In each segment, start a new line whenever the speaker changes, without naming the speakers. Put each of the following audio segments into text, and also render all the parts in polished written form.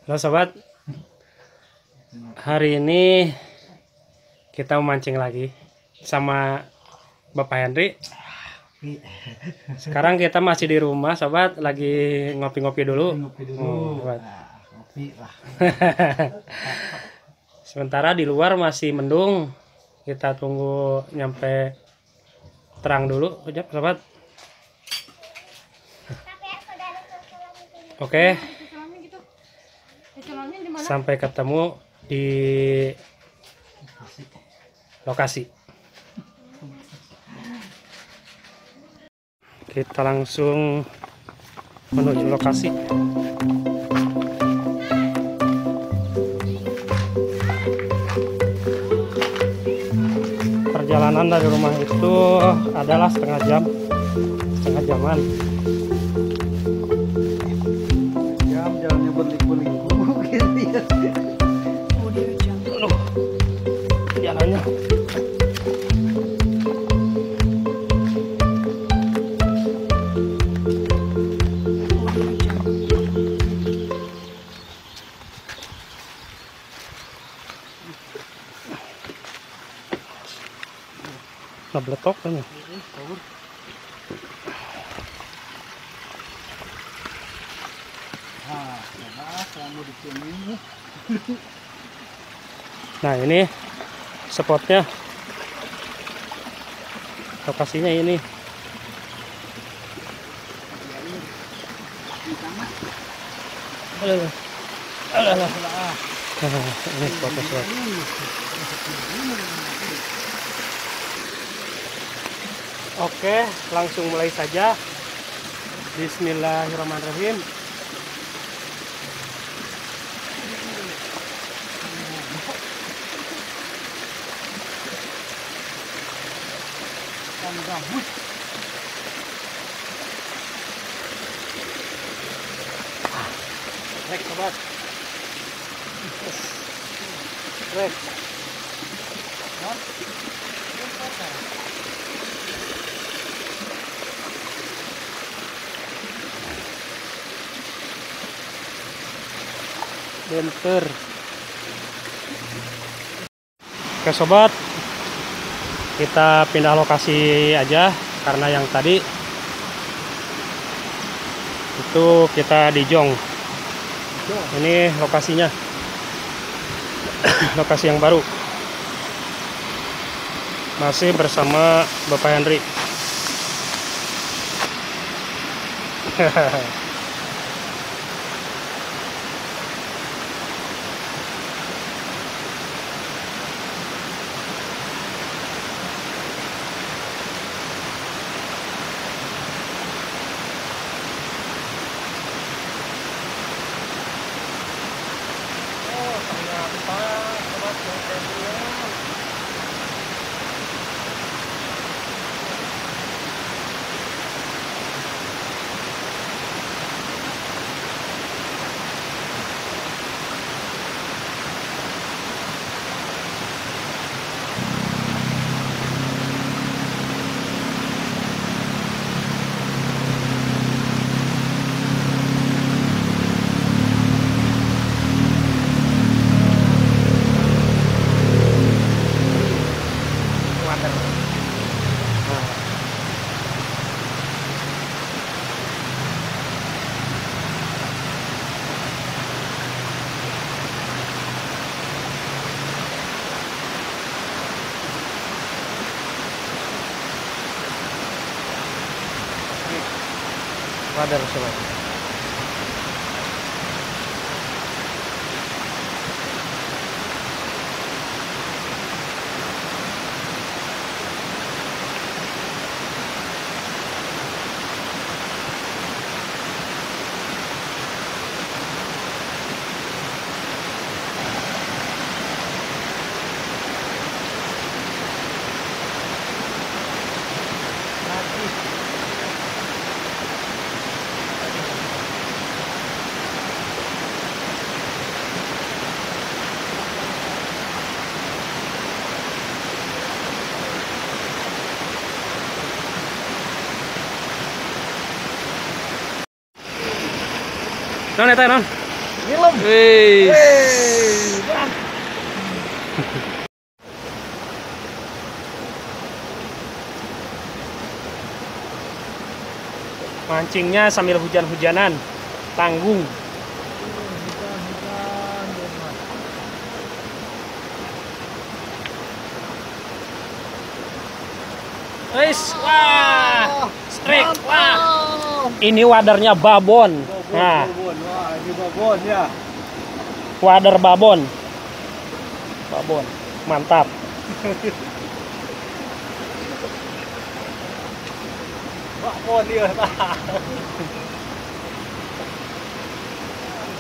Halo sobat, hari ini kita memancing lagi sama Bapak Henry. Sekarang kita masih di rumah sobat, lagi ngopi-ngopi dulu.
Ngopi lah.
Sementara di luar masih mendung, kita tunggu nyampe terang dulu, sobat. Oke. Sampai ketemu di lokasi. Kita langsung menuju lokasi. Perjalanan dari rumah itu adalah setengah jaman.
Jalannya berliku-liku gitu ya.
Aduh, jalannya. Ngebletok kan ya? Nah ini spotnya, lokasinya ini. Alah. Ini spotnya sobat. Oke, langsung mulai saja. Bismillahirrahmanirrahim.
Gabut.
Rek sobat. Rek. Bentar. Oke sobat, kita pindah lokasi aja karena yang tadi itu kita di Jong. Ini lokasinya. Lokasi yang baru. Masih bersama Bapak Henry. Wadah sobat. Non eta non.
Film.
Wih. Mancingnya sambil hujan-hujanan, tanggung. Wis, wah, strike, wah. Ini wadarnya babon. Nah,
Wah, ini babon ya.
wadar babon. Babon, mantap.
Babon dia.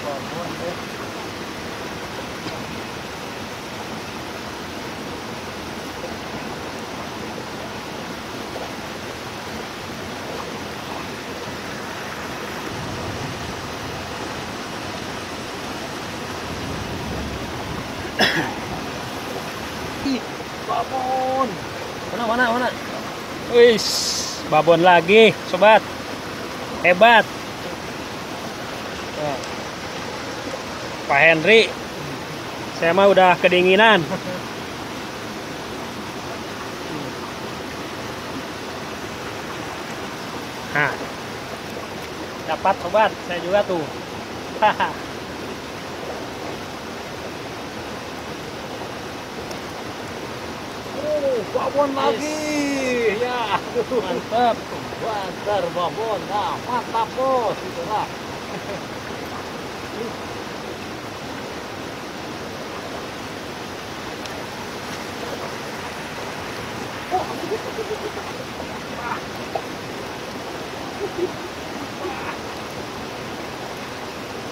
Babon deh. Babon.
Mana? Wis, babon lagi, sobat. Hebat. Nah. Pak Henry, saya mah udah kedinginan. Nah, dapat sobat, saya juga tuh. Haha.
Babon lagi. Ya, aduh.
Mantap.
Banter babon. Nah, mantap bos. Itulah.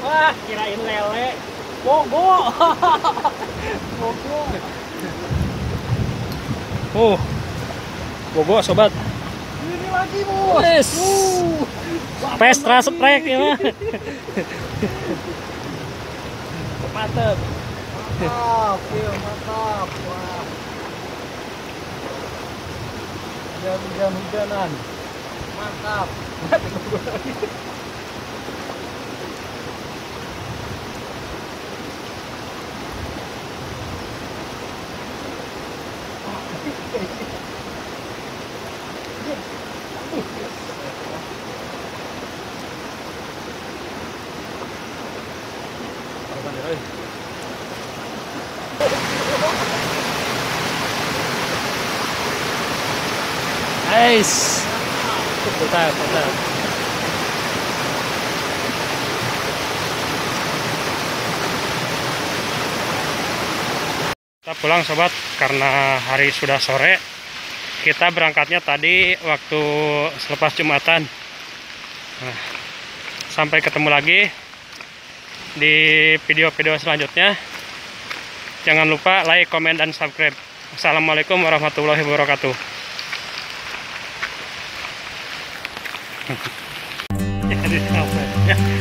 Wah, kirain lele.
Bogo. Bogo.
Bogo sobat.
Ini lagi bos.
Wes. Pestra strike ya mah. Mantap.
Mantap, ya, mantap. Wah. Hujan-hujanan. Mantap.
Nice. Bentar. Kita pulang sobat karena hari sudah sore. Kita berangkatnya tadi waktu selepas Jumatan. Nah, sampai ketemu lagi di video-video selanjutnya. Jangan lupa like, komen, dan subscribe. Assalamualaikum warahmatullahi wabarakatuh. Jadi sampai.